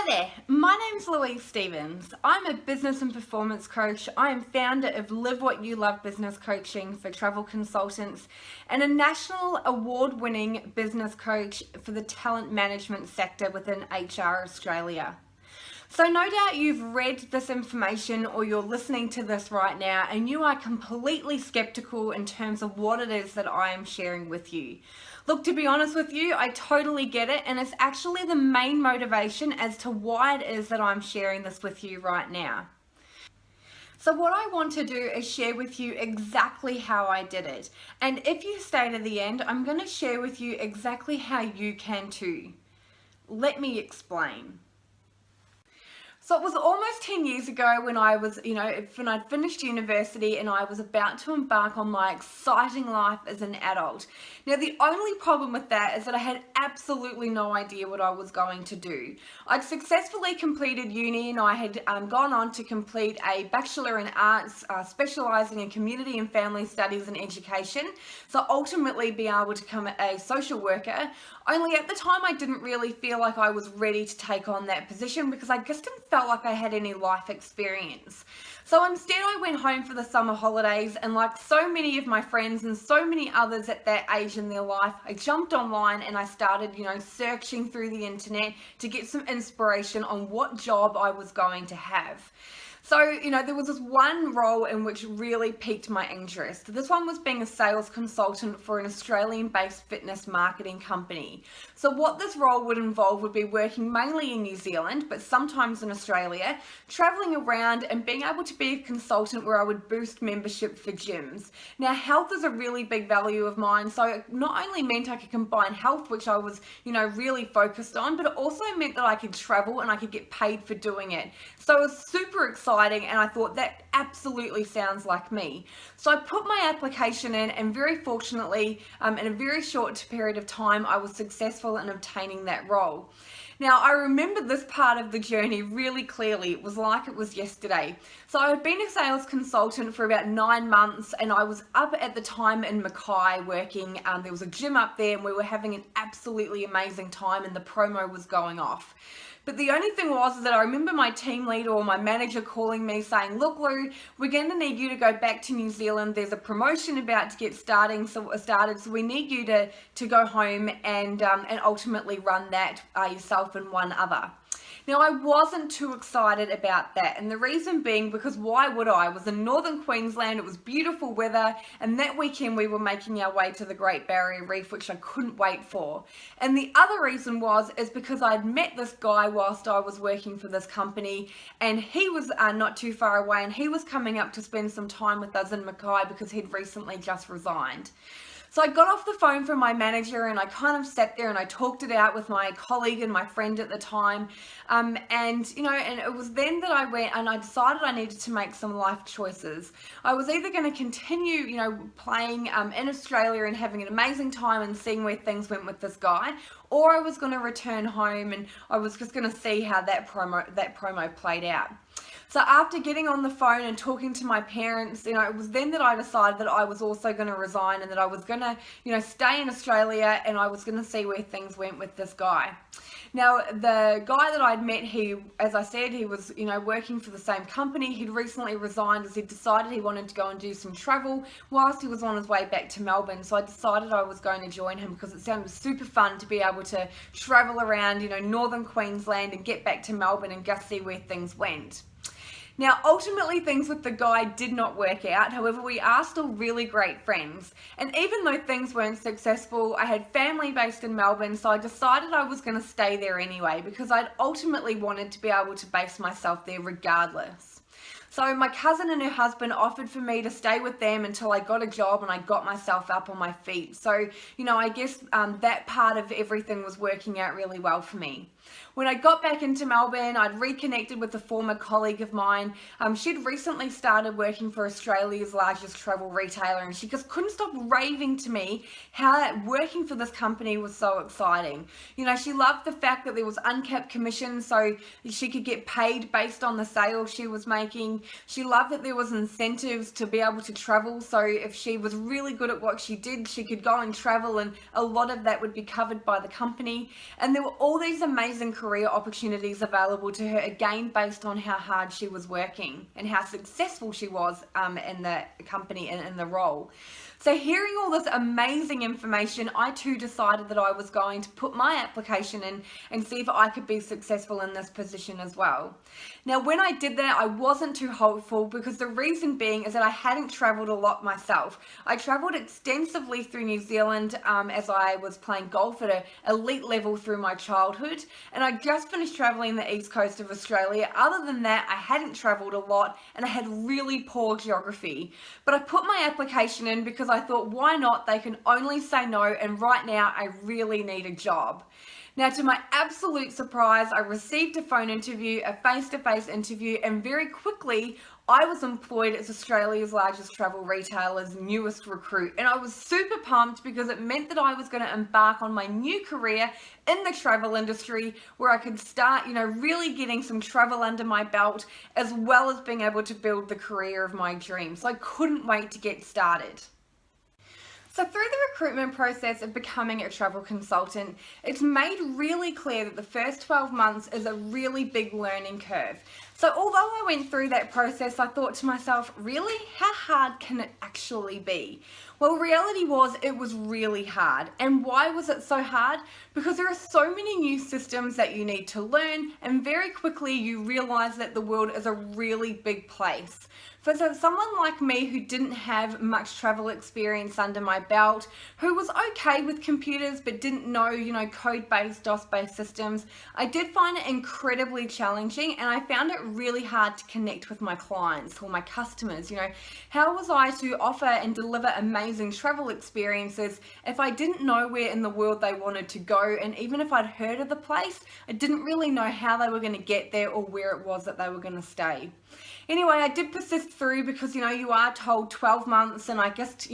there, my name's Louise Stevens. I'm a business and performance coach. I am founder of Live What You Love Business Coaching for travel consultants and a national award-winning business coach for the talent management sector within HR Australia. So no doubt you've read this information or you're listening to this right now and you are completely skeptical in terms of what it is that I am sharing with you. Look, to be honest with you, I totally get it, and it's actually the main motivation as to why it is that I'm sharing this with you right now. So what I want to do is share with you exactly how I did it. And if you stay to the end, I'm going to share with you exactly how you can too. Let me explain. So it was almost 10 years ago when I was, when I'd finished university and I was about to embark on my exciting life as an adult. Now, the only problem with that is that I had absolutely no idea what I was going to do. I'd successfully completed uni and I had gone on to complete a Bachelor in Arts, specialising in Community and Family Studies and Education. So ultimately be able to become a social worker. Only at the time I didn't really feel like I was ready to take on that position because I just didn't feel like I had any life experience. So instead I went home for the summer holidays, and like so many of my friends and so many others at that age in their life, I jumped online and I started, searching through the internet to get some inspiration on what job I was going to have. So, there was this one role in which really piqued my interest. This one was being a sales consultant for an Australian-based fitness marketing company. So what this role would involve would be working mainly in New Zealand, but sometimes in Australia, traveling around and being able to be a consultant where I would boost membership for gyms. Now, health is a really big value of mine, so it not only meant I could combine health, which I was, really focused on, but it also meant that I could travel and I could get paid for doing it. So it was super exciting. And I thought that absolutely sounds like me. So I put my application in, and very fortunately, in a very short period of time, I was successful in obtaining that role. Now, I remember this part of the journey really clearly. It was like it was yesterday. So I had been a sales consultant for about 9 months, and I was up at the time in Mackay working. There was a gym up there and we were having an absolutely amazing time, and the promo was going off. But the only thing was that I remember my team leader or my manager calling me saying, "Look, Lou, we're going to need you to go back to New Zealand. There's a promotion about to get started, so we need you to go home and ultimately run that yourself and one other." Now, I wasn't too excited about that, and the reason being because why would I? I was in northern Queensland, it was beautiful weather, and that weekend we were making our way to the Great Barrier Reef, which I couldn't wait for. And the other reason is because I'd met this guy whilst I was working for this company, and he was not too far away, and he was coming up to spend some time with us in Mackay because he'd recently just resigned. So I got off the phone from my manager and I kind of sat there and I talked it out with my colleague and my friend at the time. And it was then that I went and I decided I needed to make some life choices. I was either going to continue, playing in Australia and having an amazing time and seeing where things went with this guy, or I was going to return home and I was just going to see how that promo played out. So after getting on the phone and talking to my parents, it was then that I decided that I was also going to resign and that I was going to, stay in Australia, and I was going to see where things went with this guy. Now, the guy that I'd met, as I said, he was, working for the same company. He'd recently resigned as he decided he wanted to go and do some travel whilst he was on his way back to Melbourne. So I decided I was going to join him because it sounded super fun to be able to travel around, northern Queensland and get back to Melbourne and just see where things went. Now, ultimately, things with the guy did not work out. However, we are still really great friends. And even though things weren't successful, I had family based in Melbourne, so I decided I was going to stay there anyway because I'd ultimately wanted to be able to base myself there regardless. So my cousin and her husband offered for me to stay with them until I got a job and I got myself up on my feet. So, I guess that part of everything was working out really well for me. When I got back into Melbourne, I'd reconnected with a former colleague of mine. She'd recently started working for Australia's largest travel retailer, and she just couldn't stop raving to me how working for this company was so exciting. She loved the fact that there was uncapped commission, so she could get paid based on the sales she was making. She loved that there was incentives to be able to travel. So if she was really good at what she did, she could go and travel, and a lot of that would be covered by the company. And there were all these amazing career opportunities available to her, again, based on how hard she was working and how successful she was in the company and in the role. So hearing all this amazing information, I too decided that I was going to put my application in and see if I could be successful in this position as well. Now, when I did that, I wasn't too hopeful, because the reason being is that I hadn't traveled a lot myself. I traveled extensively through New Zealand as I was playing golf at an elite level through my childhood, and I just finished traveling the east coast of Australia. Other than that, I hadn't traveled a lot, and I had really poor geography. But I put my application in because I thought, why not? They can only say no, and right now I really need a job. Now, to my absolute surprise, I received a phone interview, a face-to-face interview, and very quickly I was employed as Australia's largest travel retailer's newest recruit. And I was super pumped because it meant that I was going to embark on my new career in the travel industry, where I could start, really getting some travel under my belt, as well as being able to build the career of my dreams. So I couldn't wait to get started. So through the recruitment process of becoming a travel consultant, it's made really clear that the first 12 months is a really big learning curve. So although I went through that process, I thought to myself, really, how hard can it actually be? Well, reality was it was really hard. And why was it so hard? Because there are so many new systems that you need to learn, and very quickly you realize that the world is a really big place. For someone like me who didn't have much travel experience under my belt, who was okay with computers but didn't know, code-based, DOS-based systems, I did find it incredibly challenging, and I found it really hard to connect with my clients or my customers. How was I to offer and deliver amazing travel experiences if I didn't know where in the world they wanted to go? And even if I'd heard of the place, I didn't really know how they were going to get there or where it was that they were going to stay. Anyway, I did persist through because, you are told 12 months, and I just,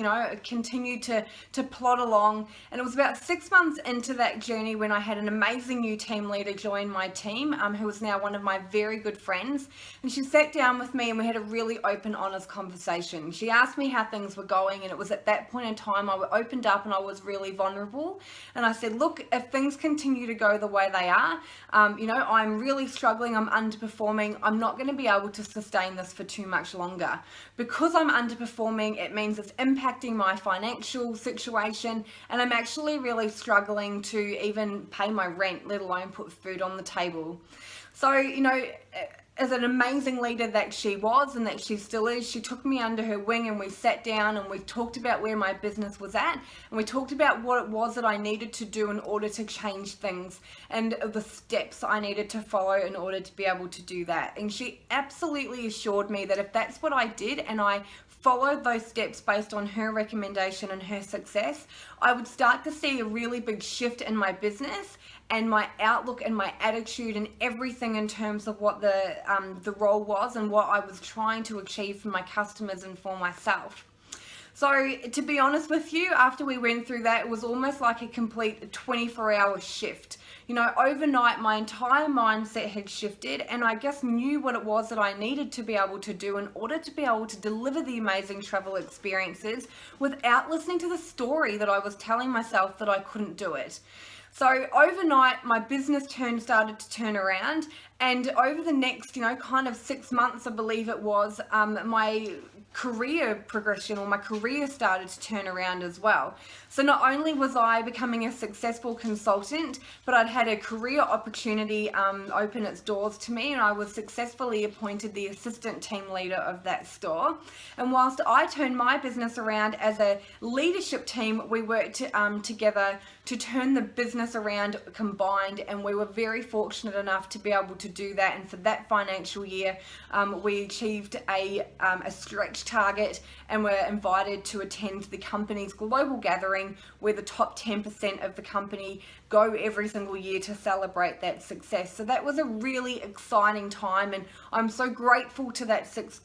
continued to plod along. And it was about 6 months into that journey when I had an amazing new team leader join my team, who is now one of my very good friends. And she sat down with me and we had a really open, honest conversation. She asked me how things were going, and it was at that point in time I opened up and I was really vulnerable. And I said, look, if things continue to go the way they are, I'm really struggling, I'm underperforming, I'm not going to be able to sustain this for too much longer. Because I'm underperforming, it means it's impacting my financial situation, and I'm actually really struggling to even pay my rent, let alone put food on the table. So, as an amazing leader that she was and that she still is, she took me under her wing and we sat down and we talked about where my business was at, and we talked about what it was that I needed to do in order to change things and the steps I needed to follow in order to be able to do that. And she absolutely assured me that if that's what I did and I followed those steps based on her recommendation and her success, I would start to see a really big shift in my business and my outlook and my attitude and everything in terms of what the role was and what I was trying to achieve for my customers and for myself. So to be honest with you, after we went through that, it was almost like a complete 24-hour shift. Overnight my entire mindset had shifted, and I just knew what it was that I needed to be able to do in order to be able to deliver the amazing travel experiences without listening to the story that I was telling myself that I couldn't do it. So overnight, my business started to turn around, and over the next, kind of 6 months, I believe it was, my career progression or my career started to turn around as well. So not only was I becoming a successful consultant, but I'd had a career opportunity open its doors to me, and I was successfully appointed the assistant team leader of that store. And whilst I turned my business around as a leadership team, we worked together to turn the business around combined, and we were very fortunate enough to be able to do that. And for that financial year, we achieved a stretch target and were invited to attend the company's global gathering, where the top 10% of the company go every single year to celebrate that success. So that was a really exciting time, and I'm so grateful to that 6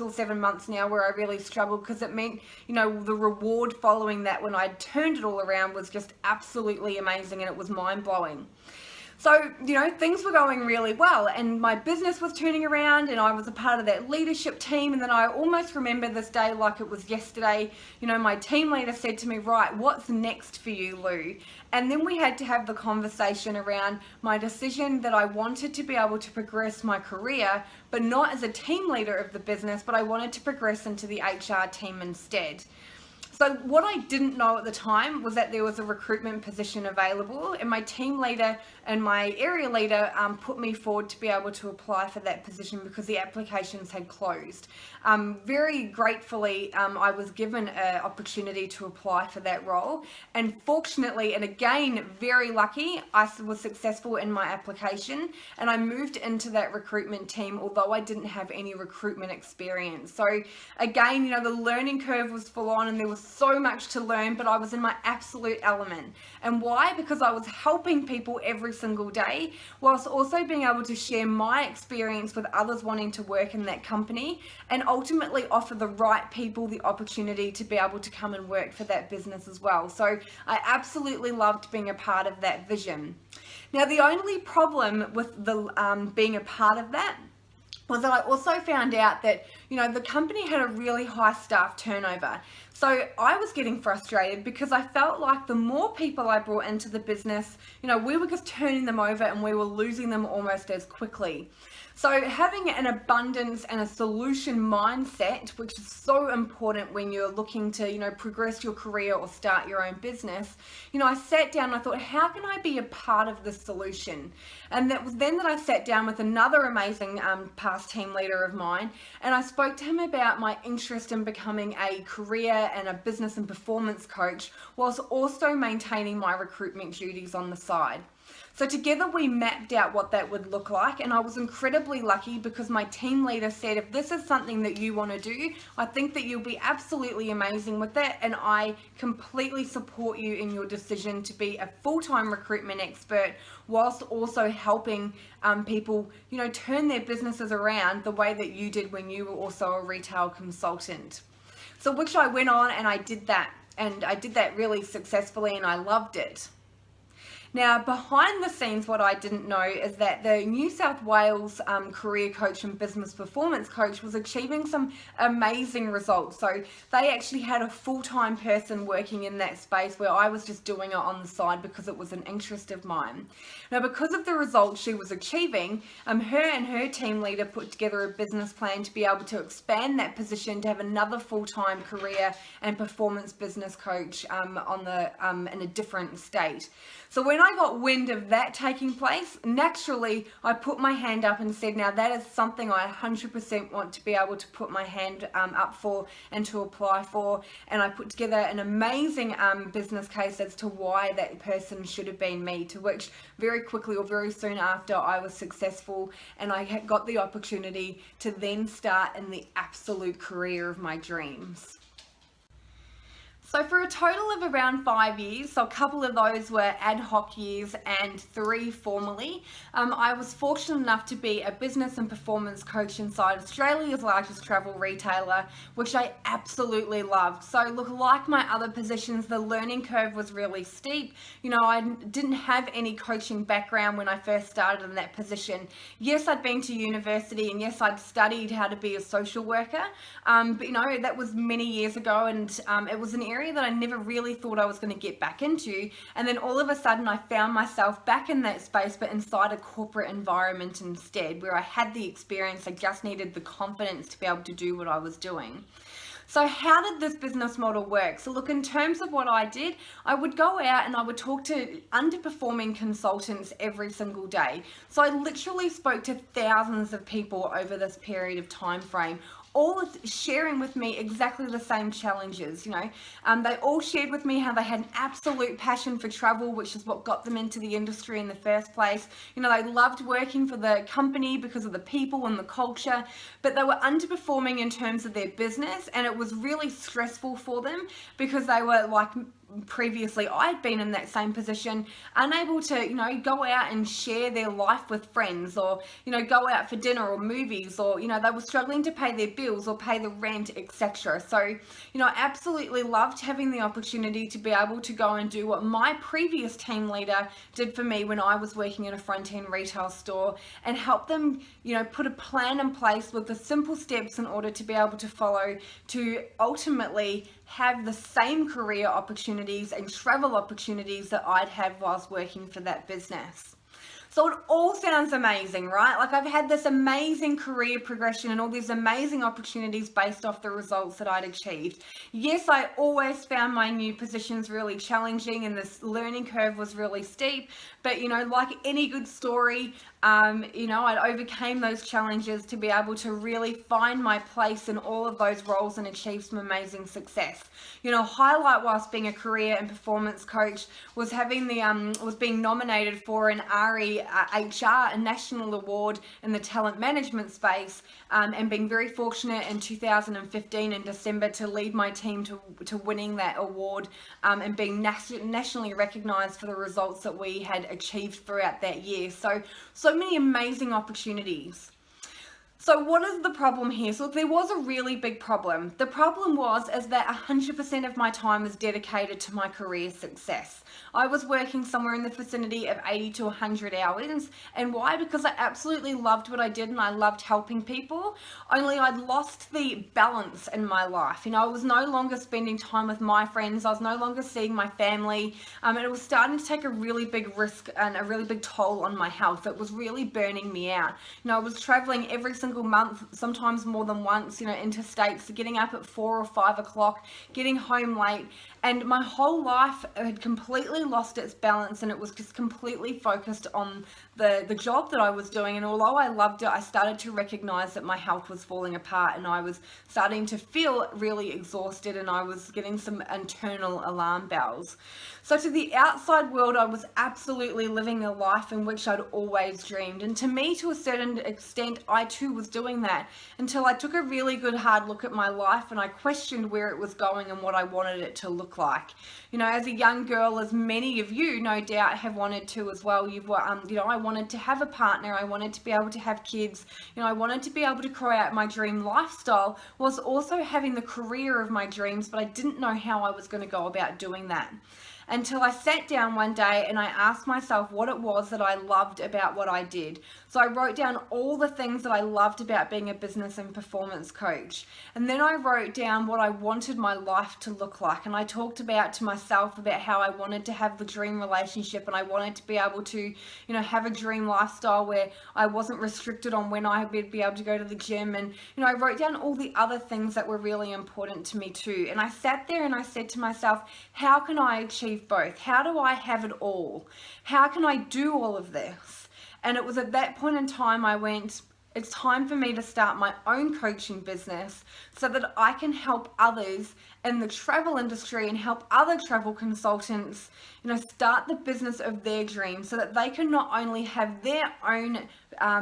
or 7 months now where I really struggled, because it meant, the reward following that when I turned it all around was just absolutely amazing, and it was mind-blowing. So, things were going really well and my business was turning around and I was a part of that leadership team. And then I almost remember this day like it was yesterday. My team leader said to me, right, what's next for you, Lou? And then we had to have the conversation around my decision that I wanted to be able to progress my career, but not as a team leader of the business, but I wanted to progress into the HR team instead. So what I didn't know at the time was that there was a recruitment position available, and my team leader and my area leader put me forward to be able to apply for that position because the applications had closed. Very gratefully, I was given an opportunity to apply for that role, and fortunately, and again, very lucky, I was successful in my application and I moved into that recruitment team, although I didn't have any recruitment experience. So again, the learning curve was full on and there was so much to learn, but I was in my absolute element. And why? Because I was helping people every single day, whilst also being able to share my experience with others wanting to work in that company and ultimately offer the right people the opportunity to be able to come and work for that business as well. So I absolutely loved being a part of that vision. Now, the only problem with the being a part of that was that I also found out that, the company had a really high staff turnover. So I was getting frustrated because I felt like the more people I brought into the business, we were just turning them over and we were losing them almost as quickly. So having an abundance and a solution mindset, which is so important when you're looking to, progress your career or start your own business, I sat down and I thought, how can I be a part of this solution? And that was then that I sat down with another amazing past team leader of mine, and I spoke to him about my interest in becoming a career and a business and performance coach, whilst also maintaining my recruitment duties on the side. So together we mapped out what that would look like, and I was incredibly lucky because my team leader said, if this is something that you want to do, I think that you'll be absolutely amazing with it, and I completely support you in your decision to be a full-time recruitment expert whilst also helping people, turn their businesses around the way that you did when you were also a retail consultant. So which I went on and I did that, and I did that really successfully and I loved it. Now, behind the scenes, what I didn't know is that the New South Wales career coach and business performance coach was achieving some amazing results. So they actually had a full-time person working in that space where I was just doing it on the side because it was an interest of mine. Now, because of the results she was achieving, her and her team leader put together a business plan to be able to expand that position to have another full-time career and performance business coach in a different state. So when I got wind of that taking place, naturally I put my hand up and said, now that is something I 100% want to be able to put my hand up for and to apply for. And I put together an amazing business case as to why that person should have been me, to which very quickly or very soon after I was successful and I had got the opportunity to then start in the absolute career of my dreams. So for a total of around 5 years, so a couple of those were ad hoc years and 3 formally, I was fortunate enough to be a business and performance coach inside Australia's largest travel retailer, which I absolutely loved. So look, like my other positions, the learning curve was really steep. I didn't have any coaching background when I first started in that position. Yes, I'd been to university and yes, I'd studied how to be a social worker, but that was many years ago, and it was an area that I never really thought I was going to get back into. And then all of a sudden I found myself back in that space, but inside a corporate environment instead, where I had the experience, I just needed the confidence to be able to do what I was doing. So how did this business model work? So look, in terms of what I did, I would go out and I would talk to underperforming consultants every single day. So I literally spoke to thousands of people over this period of time frame, all sharing with me exactly the same challenges. They all shared with me how they had an absolute passion for travel, which is what got them into the industry in the first place. They loved working for the company because of the people and the culture, but they were underperforming in terms of their business, and it was really stressful for them because they were like previously I'd been in that same position, unable to, go out and share their life with friends, or, go out for dinner or movies, or, they were struggling to pay their bills or pay the rent, etc. So, I absolutely loved having the opportunity to be able to go and do what my previous team leader did for me when I was working in a front-end retail store, and help them, put a plan in place with the simple steps in order to be able to follow to ultimately have the same career opportunities and travel opportunities that I'd have whilst working for that business. So it all sounds amazing, right? Like, I've had this amazing career progression and all these amazing opportunities based off the results that I'd achieved. Yes, I always found my new positions really challenging, and this learning curve was really steep, but like any good story, I overcame those challenges to be able to really find my place in all of those roles and achieve some amazing success. Highlight whilst being a career and performance coach was having was being nominated for an RE HR, a national award in the talent management space, and being very fortunate in 2015 in December to lead my team to winning that award, and being nationally recognized for the results that we had achieved throughout that year. So many amazing opportunities. So what is the problem here? So there was a really big problem. The problem is that 100% of my time was dedicated to my career success. I was working somewhere in the vicinity of 80 to 100 hours. And why? Because I absolutely loved what I did and I loved helping people. Only I'd lost the balance in my life. I was no longer spending time with my friends. I was no longer seeing my family. And it was starting to take a really big risk and a really big toll on my health. It was really burning me out. I was traveling every single month, sometimes more than once, interstates, getting up at 4 or 5 o'clock, getting home late, and my whole life had completely lost its balance, and it was just completely focused on the job that I was doing. And although I loved it, I started to recognize that my health was falling apart, and I was starting to feel really exhausted, and I was getting some internal alarm bells. So to the outside world, I was absolutely living a life in which I'd always dreamed. And to me, to a certain extent, I too was doing that, until I took a really good hard look at my life and I questioned where it was going and what I wanted it to look like. As a young girl, as many of you no doubt have wanted to as well, I wanted to have a partner, I wanted to be able to have kids, I wanted to be able to create my dream lifestyle, was also having the career of my dreams, but I didn't know how I was going to go about doing that. Until I sat down one day and I asked myself what it was that I loved about what I did. So I wrote down all the things that I loved about being a business and performance coach. And then I wrote down what I wanted my life to look like. And I talked to myself about how I wanted to have the dream relationship, and I wanted to be able to, have a dream lifestyle where I wasn't restricted on when I would be able to go to the gym. And, I wrote down all the other things that were really important to me too. And I sat there and I said to myself, how can I achieve both? How do I have it all? How can I do all of this? And it was at that point in time I went, it's time for me to start my own coaching business so that I can help others in the travel industry and help other travel consultants, start the business of their dreams, so that they can not only have their own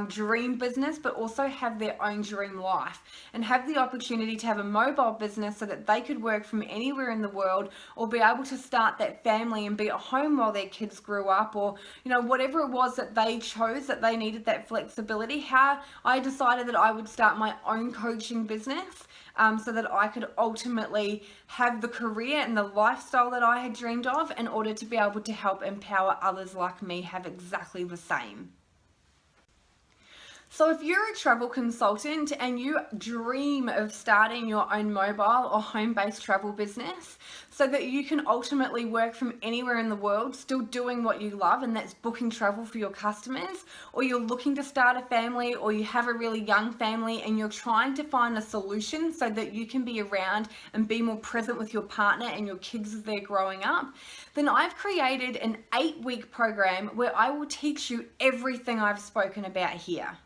dream business, but also have their own dream life, and have the opportunity to have a mobile business so that they could work from anywhere in the world, or be able to start that family and be at home while their kids grew up, or whatever it was that they chose, that they needed that flexibility. How I decided that I would start my own coaching business, so that I could ultimately have the career and the lifestyle that I had dreamed of, in order to be able to help empower others like me have exactly the same. So if you're a travel consultant and you dream of starting your own mobile or home-based travel business so that you can ultimately work from anywhere in the world, still doing what you love, and that's booking travel for your customers, or you're looking to start a family, or you have a really young family and you're trying to find a solution so that you can be around and be more present with your partner and your kids as they're growing up, then I've created an 8-week program where I will teach you everything I've spoken about here.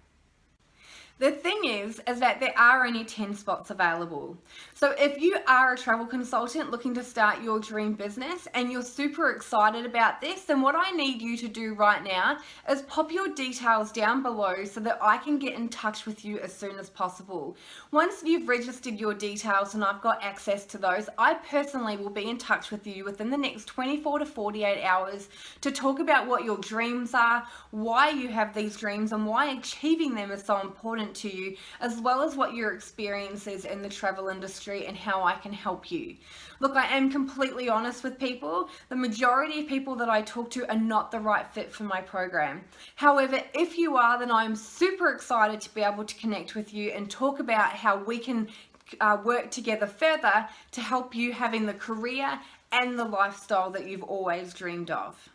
The thing is that there are only 10 spots available. So if you are a travel consultant looking to start your dream business and you're super excited about this, then what I need you to do right now is pop your details down below so that I can get in touch with you as soon as possible. Once you've registered your details and I've got access to those, I personally will be in touch with you within the next 24 to 48 hours to talk about what your dreams are, why you have these dreams, and why achieving them is so important to you, as well as what your experience is in the travel industry and how I can help you. Look, I am completely honest with people. The majority of people that I talk to are not the right fit for my program. However, if you are, then I'm super excited to be able to connect with you and talk about how we can work together further to help you having the career and the lifestyle that you've always dreamed of.